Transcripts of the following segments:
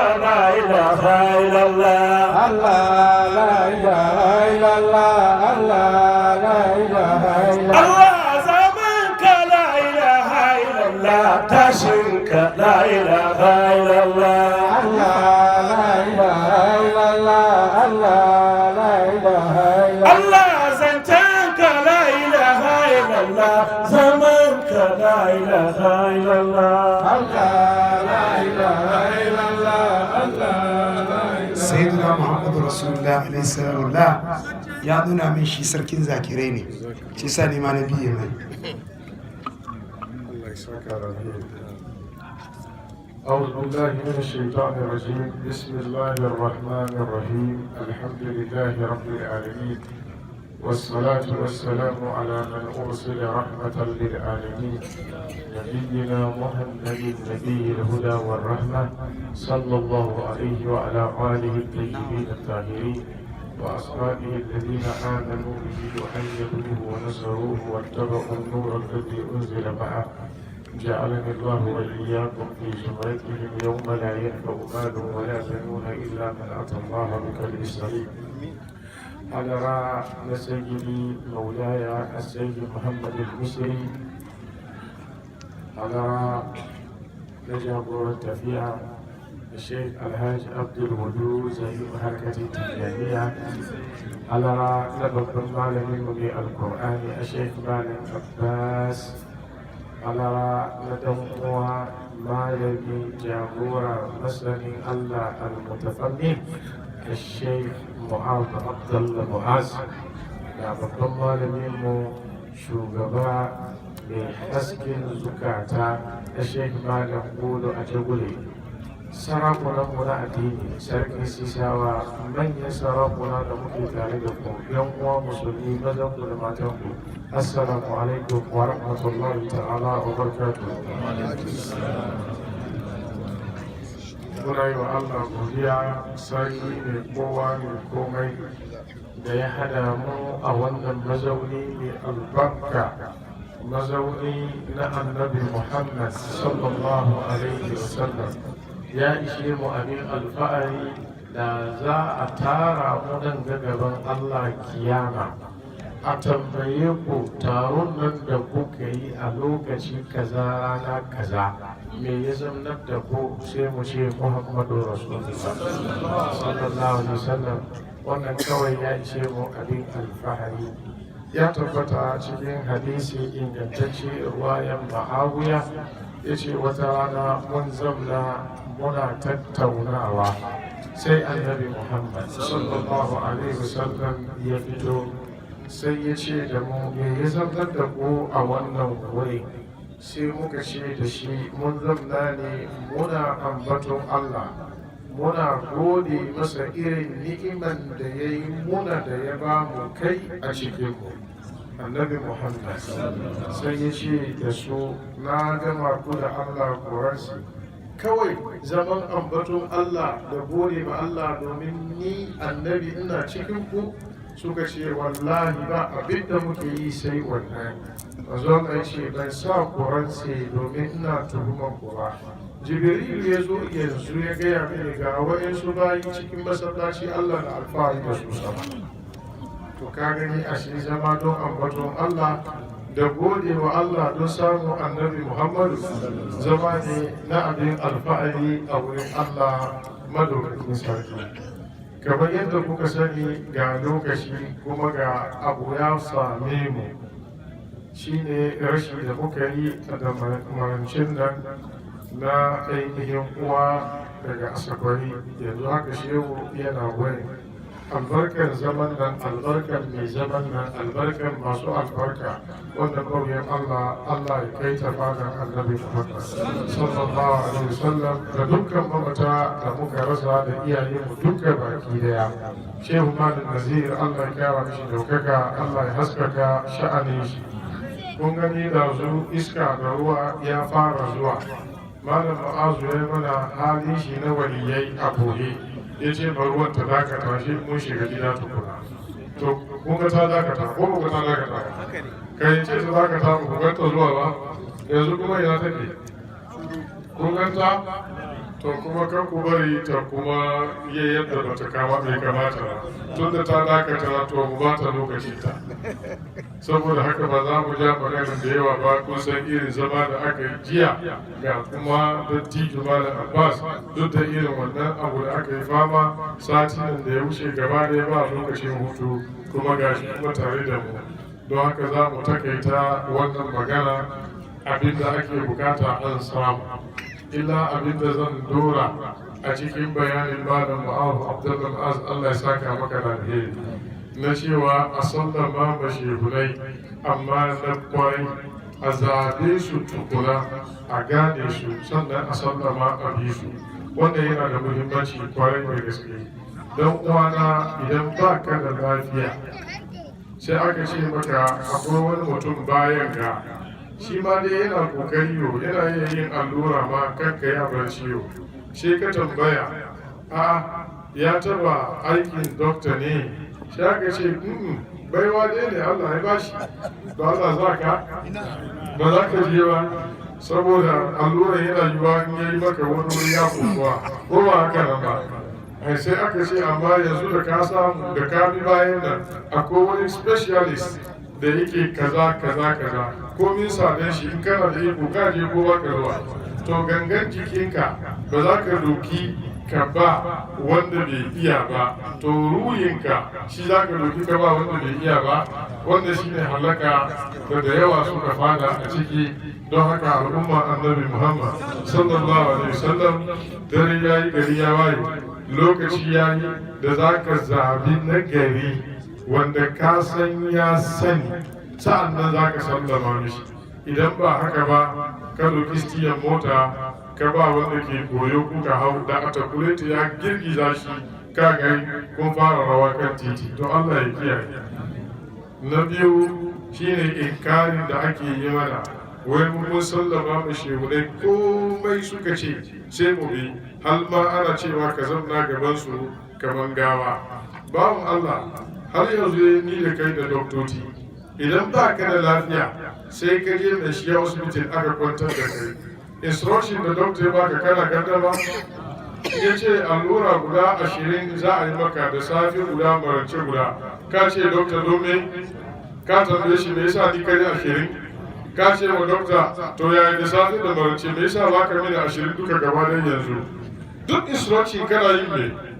لا إله إلا الله الله لا إله إلا الله الله لا إله إلا الله الله زمانك لا إله إلا الله تشنك لا إله إلا الله الله لا إله إلا الله الله لا إله إلا الله الله زنتك لا إله إلا الله زمانك لا إله إلا الله الله لا إله إلا الله الله لا إله sayyidina muhammadu rasulullah alaihi salamullah ya nuna min shi sarkin zakirai ne shi sa ne ma na biye mai أعوذ بالله من الشيطان الرجيم بسم الله الرحمن الرحيم الحمد لله رب العالمين والصلاة والسلام على من أرسل رحمة للعالمين نبينا محمد نبي الهدى والرحمة صلى الله عليه وعلى آله الطيبين الطاهرين وأصحابه الذين آمنوا به وأيدوه ونصروه واتبعوا النور الذي أنزل معه جعلني الله وإياكم في زمرتهم يوم لا ينفع مال ولا بنون إلا من أتى الله بقلب سليم على رأى سيدي مولاي السيد محمد المصري على نجابور التفيع الشيخ الحاج عبد الودود زعيم حركة التجارية على رأى نبض المعلمين بالقرآن الشيخ مالك عباس على ندموا مالكي جابورا مسلمي الله المتفنن الشيخ معاذ عبد الله معاذ يا babban malamin mu shugaba mai hasken zukata na sheikh malam gudu a jagule sarakunan mu na addini sarki sisawa manyan sarakuna da muke tare da ku yan uwa musulmi mazan ku da matan ku assalamu alaikum wa rahmatullahi ta'ala wa barakatuh muna yi wa Allah godiya sarki ne kowa ne komai da ya hada mu a wannan mazauni mai albarka mazauni na annabi Muhammad sallallahu alaihi wasallam ya ishe mu abin alfa'ari da za a tara mu nan gaban Allah kiyama a tambaye ku taron nan da kuka yi a lokaci kaza rana kaza me ya zamnar da ku sai mu ce Muhammadu Rasulullah sallallahu alaihi wasallam wannan kawai ya ishe mu abin alfahari ya tabbata cikin hadisi ingantacce ruwayan Muawiya ya ce wata rana mun zamna muna tattaunawa sai annabi Muhammad sallallahu alaihi wasallam ya fito sai ya ce da mu me ya zamnar da ku a wannan wuri sai muka ce da shi mun zamna ne muna ambaton Allah muna gode masa irin ni'iman da ya yi muna da ya ba mu kai a cikinmu annabi Muhammad sai ya ce da su na gama ku da Allah korarsi kawai zaman ambaton Allah da gode ma Allah domin ni annabi ina cikin ku suka ce wallahi ba abin da muke yi sai wannan mazon ya ce ban sa korarsi domin ina tuhuman ku ba jibril ya zo yanzu ya gaya mini ga wayansu bayi cikin masallaci Allah na alfahari da su sama to ka gani a shi zama don ambaton Allah da gode wa Allah don samun annabi Muhammadu zama ne na abin alfahari a wurin Allah madaukakin sarki kamar yadda kuka sani ga lokaci kuma ga abu ya same mu shine rashi da muka yi da marancin nan na ainihin uwa daga asakwari yanzu haka shehu yana wani albarkar zaman nan albarkar mai zaman nan albarkar masu albarka wanda ƙauyen Allah ya kai ta fadar annabi Muhammad sallallahu alaihi wasallam da dukkan mamata da muka rasa da iyaye mu dukkan baki daya shehu malam nazir Allah ya kara mishi daukaka Allah ya haskaka sha'anin shi kun gani da zu iska da ruwa ya fara zuwa malam ma'azu ya mana halin shi na waliyai a boye ya ce ba ruwan ta dakata shi mun shiga gida tukuna to kun ga ta dakata ko ba ta dakata kai ce ta dakata ba ku ganta zuwa ba yanzu kuma ina take kun ganta to kuma kan ku bari ta kuma yi yadda ba ta kama bai kamata ba tun da ta dakata to mu ba ta lokacin ta saboda haka ba za mu ja magana da yawa ba kun san irin zama da aka yi jiya ga kuma dattijo Malam Abbas duk da irin wannan abu da aka yi fama sati nan da ya wuce gaba ɗaya ba lokacin hutu kuma gashi kuma tare da mu don haka za mu takaita wannan magana abinda ake bukata an samu illa abinda zan dora a cikin bayanin malam Ma'azu Abdullahi Ma'az Allah ya saka maka da alheri na cewa a sallama mashehunai amma na kwarai a zaɓe su tukuna a gane su sannan a sallama a bi su wanda yana da muhimmanci kwarai mai gaske don uwana idan ba ka da lafiya sai aka ce maka akwai wani mutum bayan ga shi ma dai yana kokari yo yana yin allura ma kanka ya bar ciwo sai ka tambaya a ya taba aikin dokta ne sai aka ce baiwa dai ne Allah ya bashi ba Allah za ka ba za ka je ba saboda allura yana yiwa in yayi maka wani wuri ya kokowa ko ba haka nan ba sai aka ce amma yanzu da ka samu da ka bi bayan nan akwai wani specialist da yake kaza komin sadan shi in kana da iko ka je ko baka zuwa to gangan jikinka ba za ka doki ka ba wanda bai iya ba to ruhinka shi za ka doki ka ba wanda bai iya ba wanda shi ne halaka da yawa suka fada a ciki don haka al'umma annabi Muhammad sallallahu alaihi wasallam dare yayi gari ya waye lokaci yayi da za ka zabi na gari wanda ka san ya sani sa'an nan za ka sallama mishi idan ba haka ba ka ɗauki stiyan mota ka ba wanda ke koyo kuka hau da atakuleta ya girgiza shi ka gai kun fara rawa kan titi to Allah ya kiyaye na biyu shine inkarin da ake yi mana wai mun sallama mu shehunai komai suka ce sai mu bi har ma ana cewa ka zamna gaban su kaman gawa bawan Allah har yanzu ni da kai da doktoci idan ba ka da lafiya sai ka je mai shiya hospital aka kwantar da kai instruction da doctor ya baka kana gardama ya ce allura guda 20 za a yi maka da safe guda marance guda ka ce doctor domin ka tambaye shi me yasa ni kai 20 ka ce wa doctor to yayi da safe da marance me yasa baka mini 20 duka gaba da yanzu duk instruction kana yin me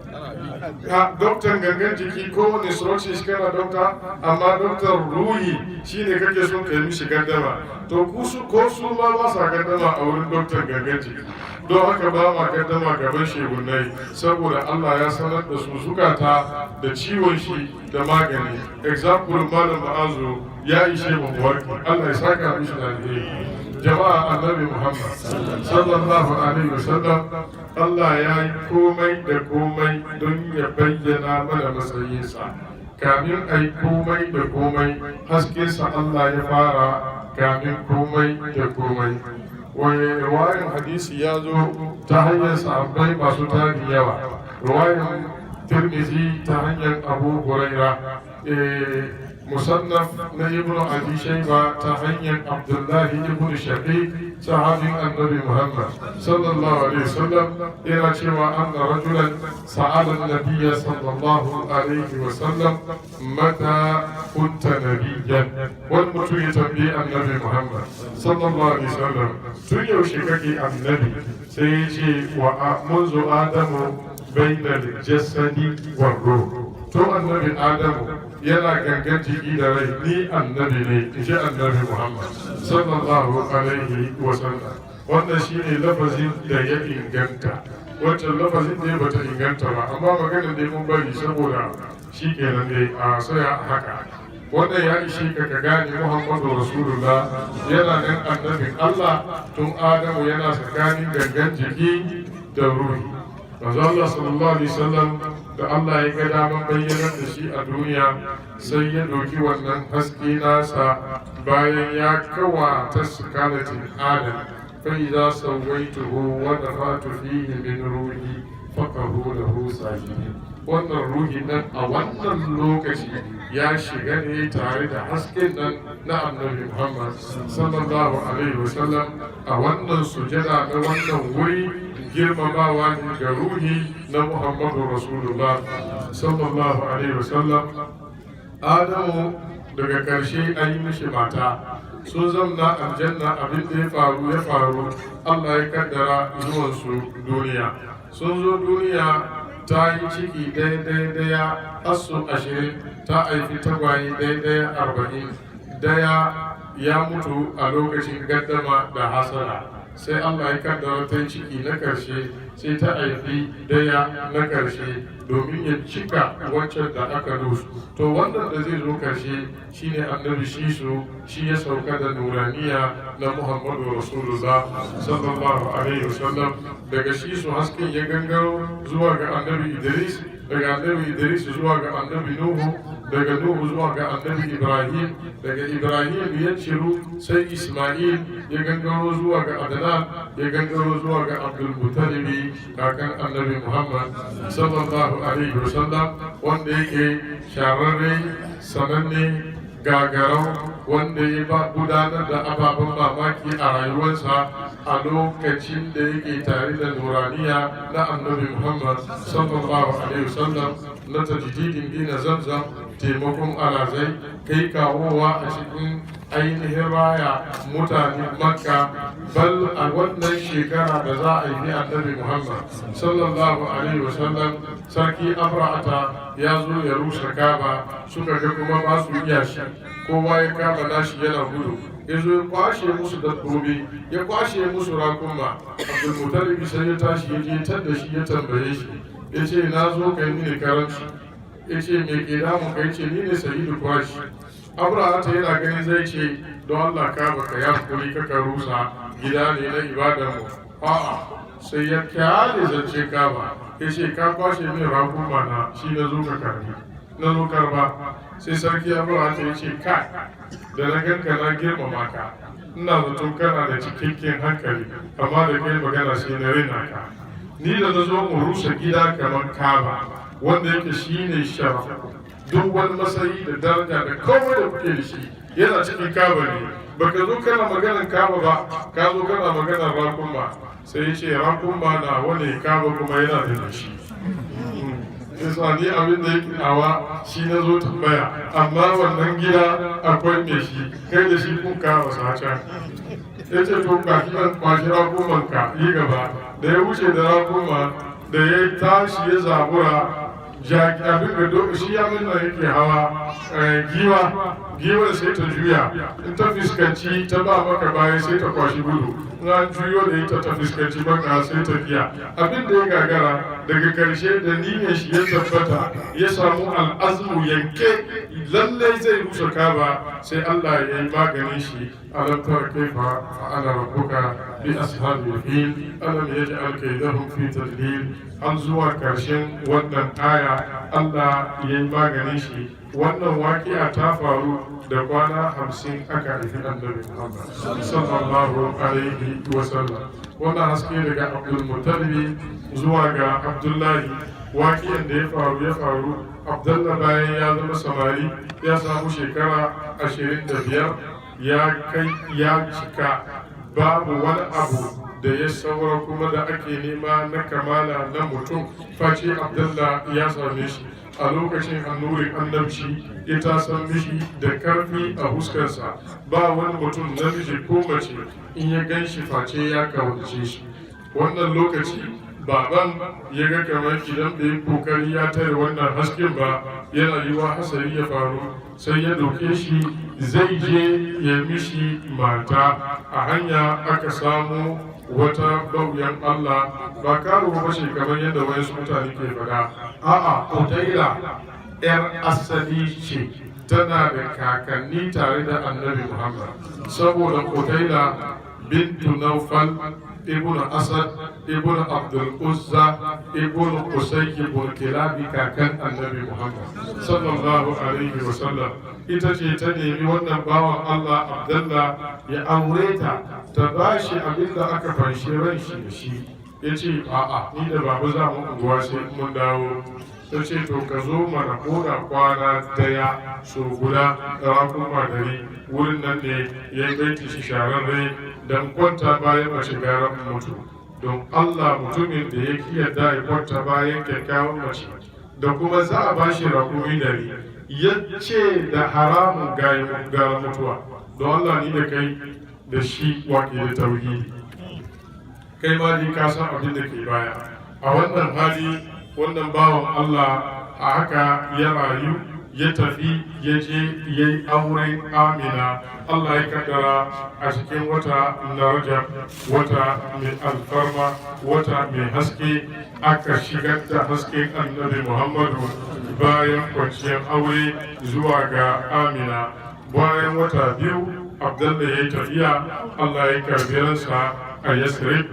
doktan gangan jiki ko wani instruction shi kana dokta amma doktan ruhi shine kake son ka yi mishi gardama to ko su ma ba sa gardama a wurin doktan gangan jiki don haka ba ma gardama gaban shehunai saboda Allah ya sanar da su zukata da ciwon shi da magani example malam Ma'azu ya ishe mu warki Allah ya saka mishi da alheri jama'a annabi Muhammad sallallahu alaihi wasallam Allah ya yi komai da komai don ya bayyana mana matsayinsa kamin a yi komai da komai haskensa Allah ya fara kamin komai da komai wani ruwayan hadisi ya zo ta hanyar sahabbai masu tarin yawa ruwayan Tirmidhi ta hanyar Abu Huraira musannaf na ibn abi shayba ta hanyar abdullahi ibn shaqiq sahabin annabi muhammad sallallahu alaihi wasallam yana cewa anna rajulan sa'ala an-nabiy sallallahu alaihi wasallam mata kunta nabiyyan wani mutum ya tambayi annabi muhammad sallallahu alaihi wasallam tun yaushe kake annabi sai ya ce wa munzu adamu bainal jasadi war ruh to annabi adamu yana gangan jiki da rai ni annabi ne in ji annabi Muhammad sallallahu alaihi wa sallam wannan shine lafazin da ya inganta wancan lafazin ne bata inganta ba amma magana ne mun bari saboda shi kenan ne a saya haka wannan ya ishe ka gane Muhammadu Rasulullah yana nan annabin Allah tun Adamu yana tsakanin gangan jiki da ruhi manzo Allah sallallahu alaihi wasallam da Allah ya ga daman bayyanar da shi a duniya sai ya ɗauki wannan haske nasa bayan ya kawa ta skalatin adam fa idza sawaituhu wa nafatu fihi min ruhi faqahu lahu sajidin wannan ruhi nan a wannan lokaci ya shiga ne tare da hasken nan na annabi Muhammad sallallahu alaihi wasallam a wannan sujada na wannan wuri girmamawa ne ga ruhi na Muhammadu Rasulullah sallallahu alaihi wasallam. Adamu daga ƙarshe an yi mishi mata, sun zamna aljanna, abin da ya faru Allah ya kaddara zuwansu duniya. Sun zo duniya, ta yi ciki daya asu 20, ta haifi tagwaye daya 40, daya ya mutu a lokacin gaddama da hasara. Sai Allah ya kaddara ta ciki na karshe, sai ta haifi daya na karshe domin ya cika wancan da aka dusu. To wannan da zai zo karshe shine annabi Shisu, shi ya sauka da nuraniya na Muhammadu Rasulullah sallallahu alaihi wasallam. Daga Shisu hasken ya gangaro zuwa ga annabi Idris, daga annabi Idris zuwa ga annabi Nuhu, daga Nuhu zuwa ga annabi Ibrahim, daga Ibrahim ya ciru sai Ismail ya gangaro zuwa ga Adnan, ya gangaro zuwa ga Abdul Muttalib, kakan annabi Muhammad sallallahu alaihi wasallam, wanda yake shararre, sananne, gagarau, wanda ya ba gudanar da ababen mamaki a rayuwarsa a lokacin da yake tare da nuraniya na annabi Muhammad sallallahu alaihi wasallam, na tajdidin gina Zamzam, taimakon alazai, kai kawowa a cikin ainihin raya mutane Makka. Bal a wannan shekara da za a yi annabi Muhammad sallallahu alaihi wasallam, sarki Abrahata ya zo ya rusa Kaba, suka ga kuma ba su iya shi, kowa ya kama nashi yana gudu, ya zo ya kwashe musu dabbobi, ya kwashe musu rakunma. Abdul Muttalib sai ya tashi ya je tar da shi, ya tambaye shi, ya ce na zo kai mini karanci. Ya ce me ke damu kai? Ce ni ne Sayyidu Quraish. Abrahata yana gani zai ce don Allah ka baka ya kuri ka rusa gida ne na ibadar mu. A'a, sai ya kyale zance Kaba, ya ce ka kwashe min rakunma na, shi na zo ka karbi, na zo karba. Sai sarki Abrahata ya ce kai, da na ganka na girmama ka, ina zaton kana da cikakken hankali, amma da kai magana sai na rina ka. Ni da na zo mu rusa gida kamar Kaba, wanda yake shi ne sharaf, duk wani matsayi da daraja da komai da kuke da shi yana cikin Kaba ne. Baka zo kana maganar Kaba ba, ka zo kana maganar rakunma. Sai ya ce rakunma na wani Kaba kuma yana da shi. Yasa ni abin da yake nawa shi na zo tambaya, amma wannan gida akwai mai shi, kai da shi kun kawo sacan. Ya ce to ka kiran kwashi rakunman ka yi gaba. Da ya wuce da rakuma, da ya tashi ya zabura, abin da shi ya minna yake hawa giwar sai ta juya, in ta fuskanci ta ba maka baya sai ta kwashi gudu, na juyo da ita ta fuskanci maka sai ta biya. Abin da ya gagara daga karshe da niyyar shi ya tabbata, ya samu al'azmu yanke lallai zai rusa Kaba, sai Allah ya yi maganin shi. Alam tara kaifa fa'ala rabbuka bi ashabil fil alam yaj'al kaydahum fi tadlil. An zuwa karshen wannan aya Allah ya yi maganin shi. Wannan waƙi'a ta faru da kwana 50 aka haifi annabi Muhammad sallallahu alaihi wa sallam. Wannan haske daga Abdul Muttalib zuwa ga Abdullahi, waƙi'an da ya faru Abdullah bayan ya zama samari, ya samu shekara 25, ya cika, babu wani abu da ya saura kuma da ake nema na kamala na mutum face Abdullah ya same shi. A lokacin annurin annabci ya tasan mishi da karfi a huskarsa, ba wani mutum namiji ko mace in ya gan shi face ya kawace shi. Wannan lokaci baban ya ga kamar idan da ya kokari ya tare wannan hasken ba, yana yiwa hasari ya faru, sai ya doke shi zai je ya mishi mata. A hanya aka samu wata bauyan Allah, ba karuwa ba ce kamar yadda wayansu mutane ke faɗa. A'a, Qutaila ‘yar asali ce, tana da kakanni tare da annabi Muhammad, saboda Qutaila bintu Naufal ibn Asad ibn Abdul Uzza ibn Qusay ibn Kilabi, kakan annabi Muhammad sallallahu alaihi wa sallam. Ita ce ta nemi wannan bawan Allah Abdullah ya aure ta ba shi abin da aka fanshe ran shi da shi. Ya ce a'a, ni da baba za mu unguwa sai mun dawo. Ta ce to ka zo mana koda kwana daya so guda da rakuma dari, wurin nan ne ya yi baiti shi shararre don kwanta bayan mace garan mutu. don Allah mutumin da ya yarda ya kwanta bayan kyakkyawan mace da kuma za a bashi rakumi dari ya ce da haramun gara mutuwa don Allah ni da kai da shi wake da tauhidi kai ma ni ka san abin da ke baya a wannan hali wannan bawan Allah a haka ya rayu ya tafi ya je ya yi auren Amina Allah ya kaddara a cikin wata na Rajab wata mai alfarma wata mai haske aka shigar da hasken annabi Muhammadu bayan kwanciyar aure zuwa ga Amina bayan wata biyu Abdullah ya yi tafiya Allah ya karbi ransa a Yasrib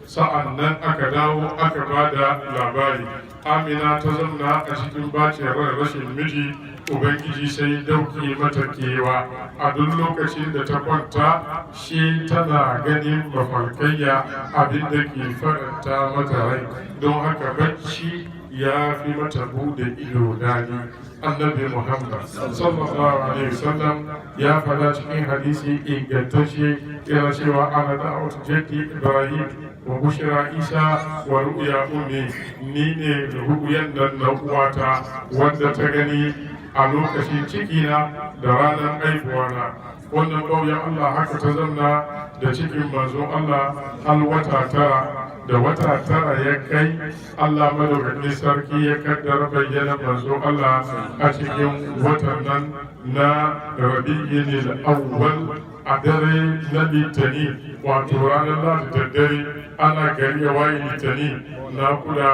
sa'an nan aka dawo aka ba da labari Amina ta zamna a cikin bacin ran rashin miji Ubangiji sai dauke mata kewa a duk lokacin da ta kwanta shi tana ganin mafarkayya abin da ke faranta mata rai don haka bacci ya fi mata bude ido dani annabi Muhammad sallallahu alaihi wasallam ya fada cikin hadisi ingantacce yana cewa ana da'awatu jaddi Ibrahim wa bushra Isa wa ru'ya ummi ni ne ru'yan nan na uwata wanda ta gani a lokacin cikina da ranar haihuwana wannan ƙauyen Allah haka ta zanna da cikin manzon Allah har wata tara da wata tara ya kai Allah madaukakin sarki ya kaddara bayyana manzon Allah a cikin watan nan na Rabi'in al-Awwal a dare na Litani wato ranar Lahadi da dare ana gari ya waye Litani na kuda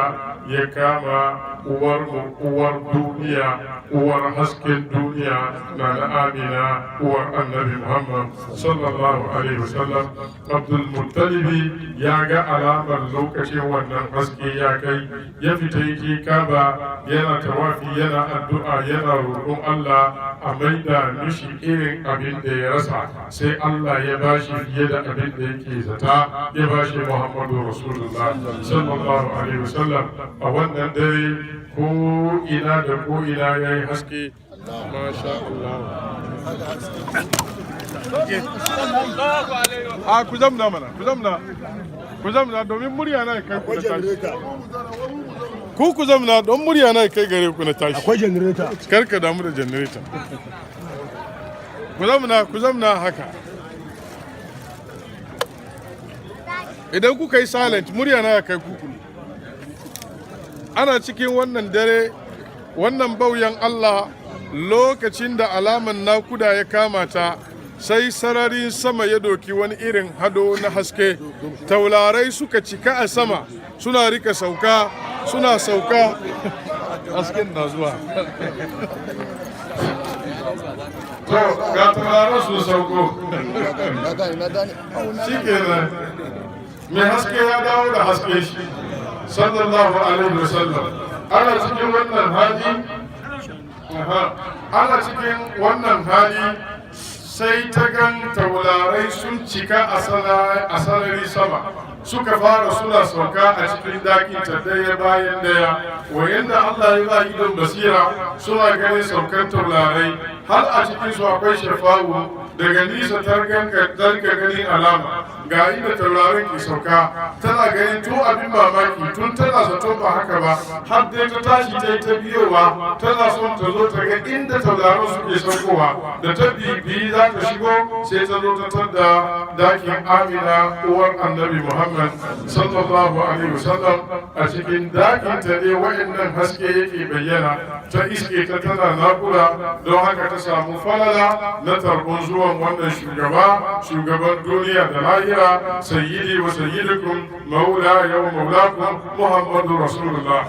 ya kama uwar duniya uwar hasken duniya na Amina uwar annabi Muhammad sallallahu alaihi wasallam Abdul Muttalibi ya ga alamar lokacin wannan haske ya kai ya fita yake kaba yana tawafi yana addu'a yana roƙon Allah a maida mishi irin abin da ya rasa sai Allah ya bashi fiye da abin da yake zata ya bashi Muhammadu Rasulullah sallallahu alaihi wasallam a wannan dare ko ina da ko ina ya yi haske masha Allah a ku zamna mana ku zamna domin murya na kai ku tashi ku zamna don murya na kai gare ku na tashi akwai generator karka damu da generator ku zamna haka idan kuka yi silent murya na kai ku ana cikin wannan dare wannan bauyan Allah lokacin da alaman nakuda ya kamata sai sararin sama ya doki wani irin hado na haske taularai suka cika a sama suna rika sauka suna sauka hasken na zuwa to ga tauraron su sauko shi kenan mai haske ya dawo da haske shi sallallahu alaihi wasallam ana cikin wannan hali sai ta gan taurarai sun cika a sarari sama suka fara suna sauka a cikin dakin ta daya bayan daya wayanda Allah ya ba idon basira suna ganin saukan taurarai har a cikin su akwai shafa'u daga nisa tarka ganin alama ga inda taurarin ke sauka tana ganin to abin mamaki tun tana zato ba haka ba har dai ta tashi ta yi ta biyowa tana son ta zo ta ga inda taurarin suke saukowa da ta bibi za ta shigo sai ta zo ta tada dakin Amina uwar annabi Muhammad sallallahu alaihi wasallam a cikin dakin ta ne wa'annan haske yake bayyana ta iske ta tana nakura don haka ta samu falala na tarbon zuwan wannan shugaban duniya da lahira sayyidi wa sayyidukum maula yau maulakum Muhammadu Rasulullah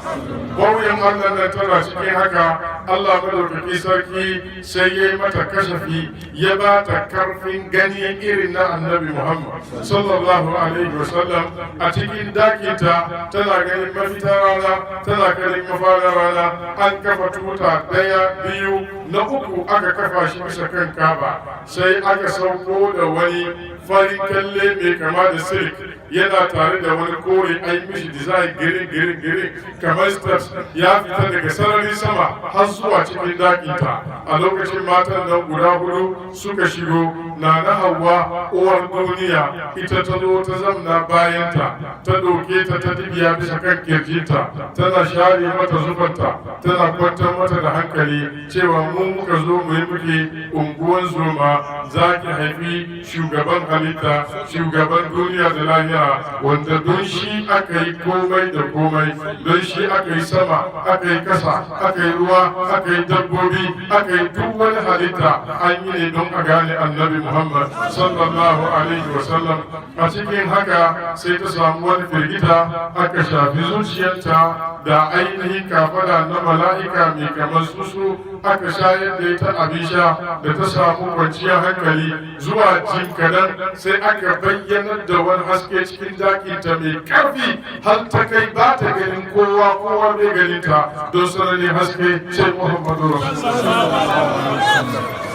bauyan Allah na tana cikin haka Allah madaukaki sarki sai ya yi mata kashafi ya ba ta karfin gani irin na annabi Muhammad sallallahu alaihi wasallam a cikin dakinta tana ganin mafita rana tana ganin mafarar rana an kafa tuta daya biyu na uku aka kafa shi bisa kan Kaba, sai aka sauko da wani farin kalle mai kama da silk yana tare da wani kore ai mishi design girin kamar steps ya fita daga sararin sama har zuwa cikin dakinta. A lokacin matan nan guda hudu suka shigo, na Hauwa uwar duniya ita ta zo ta zamna bayanta, ta doke ta dibiya bisa kan kirjinta, tana share mata zufanta, tana kwantar mata da hankali cewa mu muka zo mu yi muke unguwan zoma, za ki haifi shugaban halitta, shugaban duniya da lahira, wanda don shi aka yi komai da komai, don shi aka yi sama, aka yi kasa, aka yi ruwa, aka yi dabbobi, aka yi duk wani halitta, an yi ne don a gane annabi Muhammad sallallahu alaihi wasallam. A cikin haka sai ta samu wani firgita, aka shafi zuciyarta da ainihin kafada na mala'ika mai kamar susu, aka shayar da ita abin sha da ta samu kwanciyar hankali. Zuwa jin kadan sai aka bayyanar da wani haske cikin dakinta mai karfi, har ta kai ba ta ganin kowa bai ganin ta don sananin haske sai Muhammadu Rasulullah.